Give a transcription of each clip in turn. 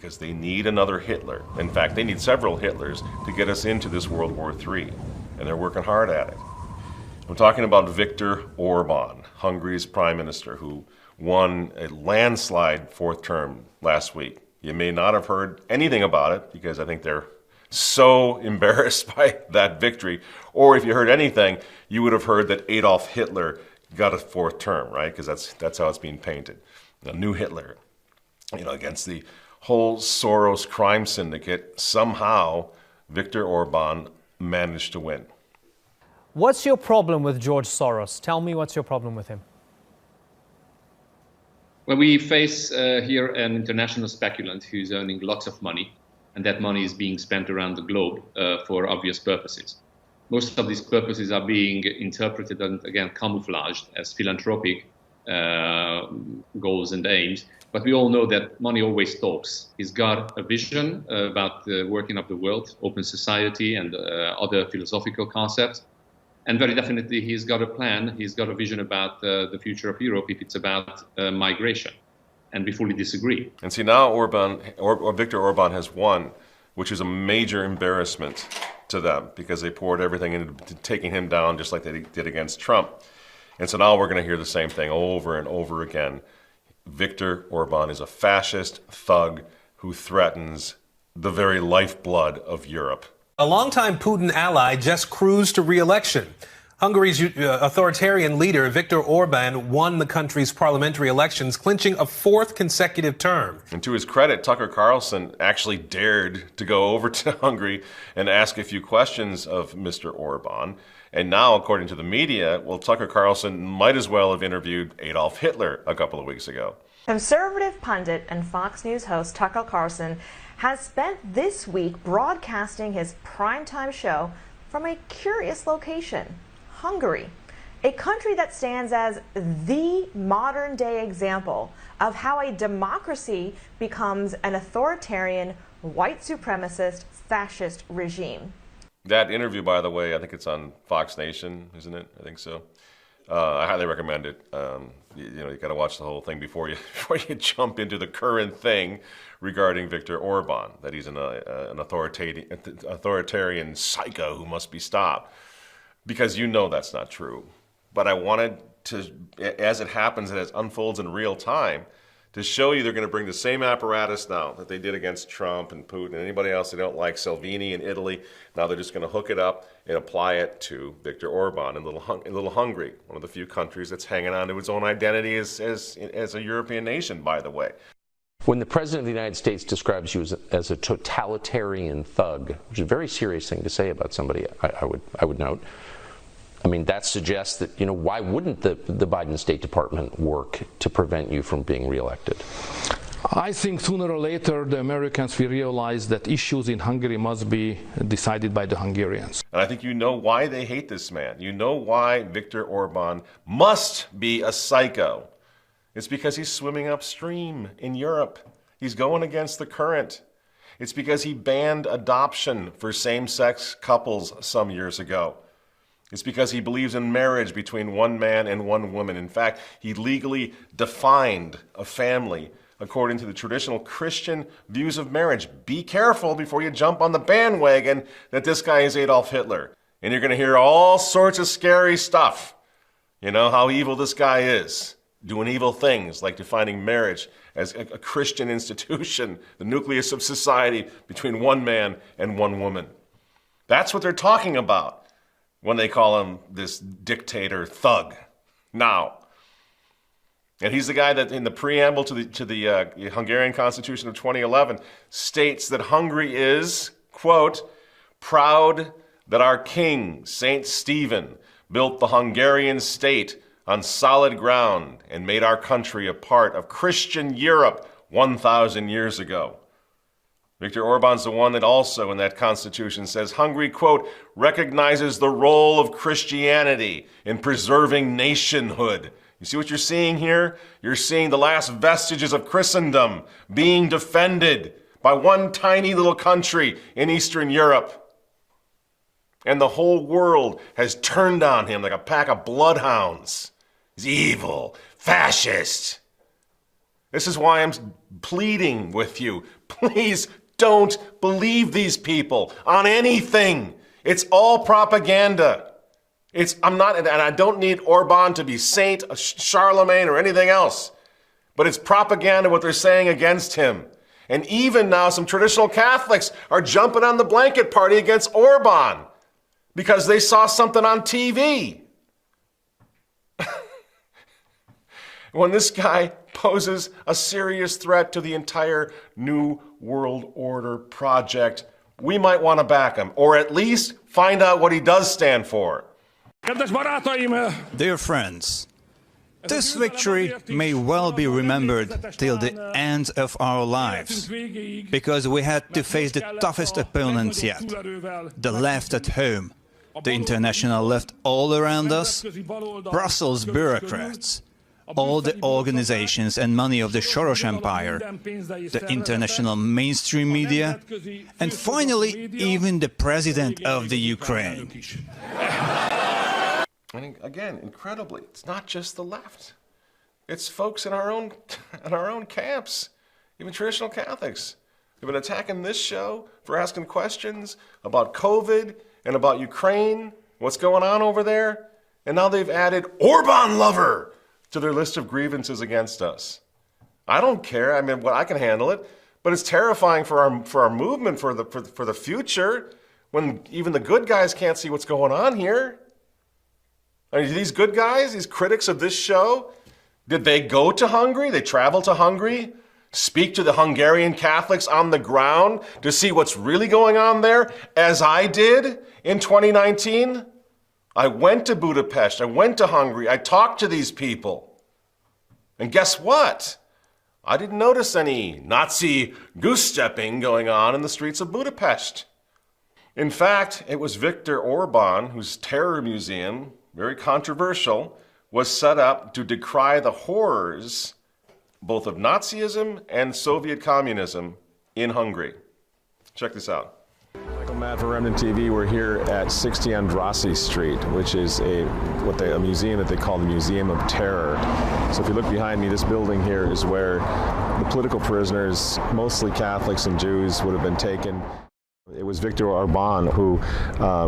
because they need another Hitler. In fact, they need several Hitlers to get us into this World War III, and they're working hard at it. I'm talking about Viktor Orbán, Hungary's prime minister, who won a landslide fourth term last week. You may not have heard anything about it because I think they're so embarrassed by that victory. Or if you heard anything, you would have heard that Adolf Hitler got a fourth term, right? Because that's how it's being painted. A new Hitler, against the whole Soros crime syndicate. Somehow, Viktor Orbán managed to win. What's your problem with George Soros? Tell me what's your problem with him. Well, we face here an international speculant who's earning lots of money, and that money is being spent around the globe for obvious purposes. Most of these purposes are being interpreted and, again, camouflaged as philanthropic goals and aims. But we all know that money always talks. He's got a vision about the working of the world, open society, and other philosophical concepts. And very definitely, he's got a plan. He's got a vision about the future of Europe if it's about migration. And we fully disagree. And see, now Viktor Orbán has won, which is a major embarrassment to them because they poured everything into taking him down just like they did against Trump. And so now we're going to hear the same thing over and over again. Viktor Orbán is a fascist thug who threatens the very lifeblood of Europe. A longtime Putin ally just cruised to re-election. Hungary's authoritarian leader, Viktor Orbán, won the country's parliamentary elections, clinching a fourth consecutive term. And to his credit, Tucker Carlson actually dared to go over to Hungary and ask a few questions of Mr. Orbán. And now, according to the media, Tucker Carlson might as well have interviewed Adolf Hitler a couple of weeks ago. Conservative pundit and Fox News host Tucker Carlson has spent this week broadcasting his primetime show from a curious location, Hungary, a country that stands as the modern-day example of how a democracy becomes an authoritarian, white supremacist, fascist regime. That interview, by the way, I think it's on Fox Nation, isn't it? I think so. I highly recommend it. You got to watch the whole thing before you jump into the current thing regarding Viktor Orbán, that he's an authoritarian psycho who must be stopped, because that's not true. But I wanted to, as it happens and as it unfolds in real time, to show you they're going to bring the same apparatus now that they did against Trump and Putin and anybody else they don't like, Salvini in Italy. Now they're just going to hook it up and apply it to Viktor Orbán in little Hungary, one of the few countries that's hanging on to its own identity as a European nation, by the way. When the President of the United States describes you as a totalitarian thug, which is a very serious thing to say about somebody, I would note, I mean, that suggests that, why wouldn't the Biden State Department work to prevent you from being reelected? I think sooner or later the Americans will realize that issues in Hungary must be decided by the Hungarians. And I think you know why they hate this man. You know why Viktor Orbán must be a psycho. It's because he's swimming upstream in Europe. He's going against the current. It's because he banned adoption for same-sex couples some years ago. It's because he believes in marriage between one man and one woman. In fact, he legally defined a family according to the traditional Christian views of marriage. Be careful before you jump on the bandwagon that this guy is Adolf Hitler. And you're going to hear all sorts of scary stuff. How evil this guy is. Doing evil things like defining marriage as a Christian institution, the nucleus of society between one man and one woman. That's what they're talking about when they call him this dictator thug now. And he's the guy that in the preamble to the Hungarian Constitution of 2011 states that Hungary is, quote, proud that our king, Saint Stephen, built the Hungarian state on solid ground and made our country a part of Christian Europe 1,000 years ago. Viktor Orbán's the one that also in that constitution says Hungary, quote, recognizes the role of Christianity in preserving nationhood. You see what you're seeing here? You're seeing the last vestiges of Christendom being defended by one tiny little country in Eastern Europe. And the whole world has turned on him like a pack of bloodhounds. He's evil, fascist. This is why I'm pleading with you. Please don't believe these people on anything. It's all propaganda. And I don't need Orbán to be saint, Charlemagne, or anything else. But it's propaganda what they're saying against him. And even now some traditional Catholics are jumping on the blanket party against Orbán because they saw something on TV. When this guy poses a serious threat to the entire New World Order project, we might want to back him, or at least find out what he does stand for. Dear friends, this victory may well be remembered till the end of our lives, because we had to face the toughest opponents yet, the left at home, the international left all around us, Brussels bureaucrats, all the organizations and money of the Sorose empire, the international mainstream media, and finally even the president of the Ukraine. And again, incredibly, it's not just the left. It's folks in our own camps, even traditional Catholics, who've been attacking this show for asking questions about COVID and about Ukraine, what's going on over there, and now they've added Orbán lover to their list of grievances against us. I don't care. I mean, I can handle it, but it's terrifying for our movement for the future when even the good guys can't see what's going on here. I mean, these good guys, these critics of this show, did they go to Hungary? They travel to Hungary, speak to the Hungarian Catholics on the ground to see what's really going on there, as I did in 2019? I went to Budapest, I went to Hungary, I talked to these people. And guess what? I didn't notice any Nazi goose-stepping going on in the streets of Budapest. In fact, it was Viktor Orbán, whose terror museum, very controversial, was set up to decry the horrors both of Nazism and Soviet communism in Hungary. Check this out. Michael Matta for Remnant TV. We're here at 60 Andrassy Street, which is a museum that they call the Museum of Terror. So if you look behind me, this building here is where the political prisoners, mostly Catholics and Jews, would have been taken. It was Viktor Orbán who,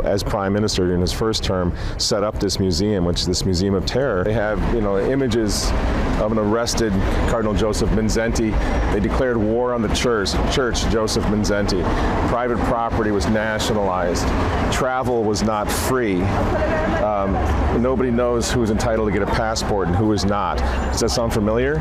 as Prime Minister in his first term, set up this museum, which is this Museum of Terror. They have, images of an arrested Cardinal Joseph Mindszenty. They declared war on the church, Joseph Mindszenty. Private property was nationalized. Travel was not free. Nobody knows who is entitled to get a passport and who is not. Does that sound familiar?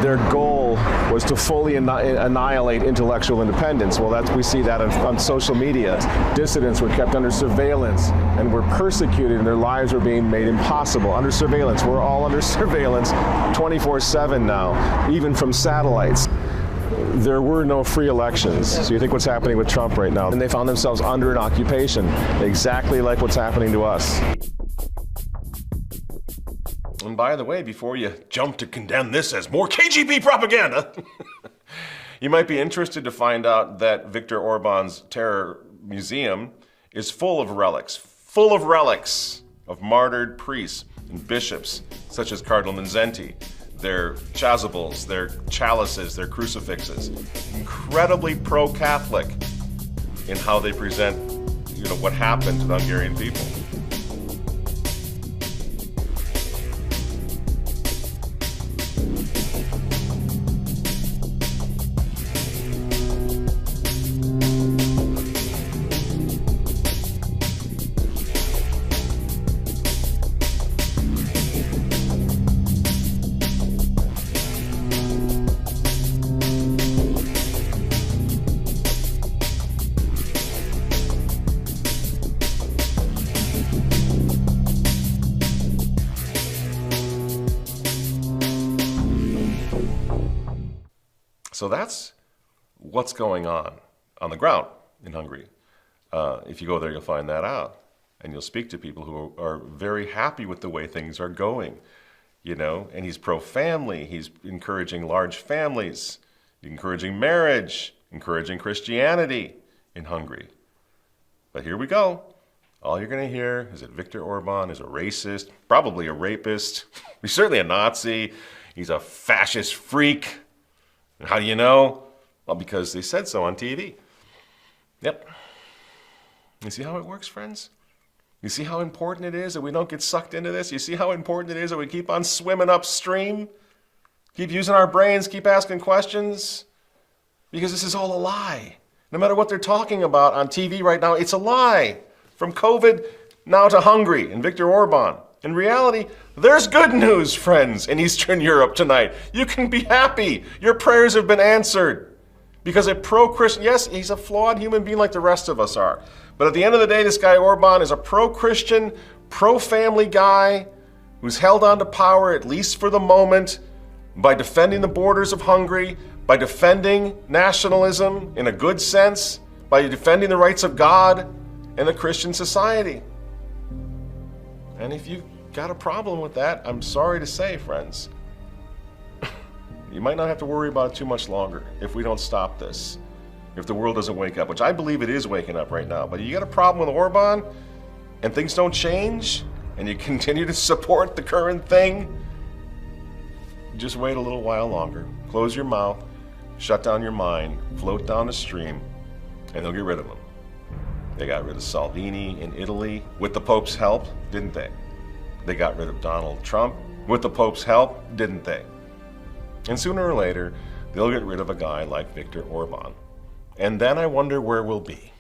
Their goal was to fully annihilate intellectual independence. Well, we see that on social media. Dissidents were kept under surveillance and were persecuted, and their lives were being made impossible. Under surveillance. We're all under surveillance 24/7 now, even from satellites. There were no free elections. So you think what's happening with Trump right now, and they found themselves under an occupation, exactly like what's happening to us. And by the way, before you jump to condemn this as more KGB propaganda, you might be interested to find out that Viktor Orbán's terror museum is full of relics of martyred priests and bishops, such as Cardinal Mindszenty, their chasubles, their chalices, their crucifixes. Incredibly pro-Catholic in how they present, what happened to the Hungarian people. So that's what's going on the ground in Hungary. If you go there, you'll find that out. And you'll speak to people who are very happy with the way things are going, and he's pro-family. He's encouraging large families, encouraging marriage, encouraging Christianity in Hungary. But here we go. All you're going to hear is that Viktor Orbán is a racist, probably a rapist. He's certainly a Nazi. He's a fascist freak. And how do you know? Well, because they said so on TV. Yep. You see how it works, friends? You see how important it is that we don't get sucked into this? You see how important it is that we keep on swimming upstream? Keep using our brains, keep asking questions? Because this is all a lie. No matter what they're talking about on TV right now, it's a lie. From COVID now to Hungary and Viktor Orbán. In reality, there's good news, friends, in Eastern Europe tonight. You can be happy. Your prayers have been answered. Because a pro-Christian, yes, he's a flawed human being like the rest of us are. But at the end of the day, this guy Orbán is a pro-Christian, pro-family guy who's held on to power, at least for the moment, by defending the borders of Hungary, by defending nationalism in a good sense, by defending the rights of God and a Christian society. And if you got a problem with that, I'm sorry to say, friends, you might not have to worry about it too much longer if we don't stop this, if the world doesn't wake up, which I believe it is waking up right now. But you got a problem with Orbán and things don't change and you continue to support the current thing, just wait a little while longer. Close your mouth, shut down your mind, float down the stream, and they'll get rid of him. They got rid of Salvini in Italy with the Pope's help, didn't they? They got rid of Donald Trump with the Pope's help, didn't they? And sooner or later, they'll get rid of a guy like Viktor Orbán. And then I wonder where we'll be.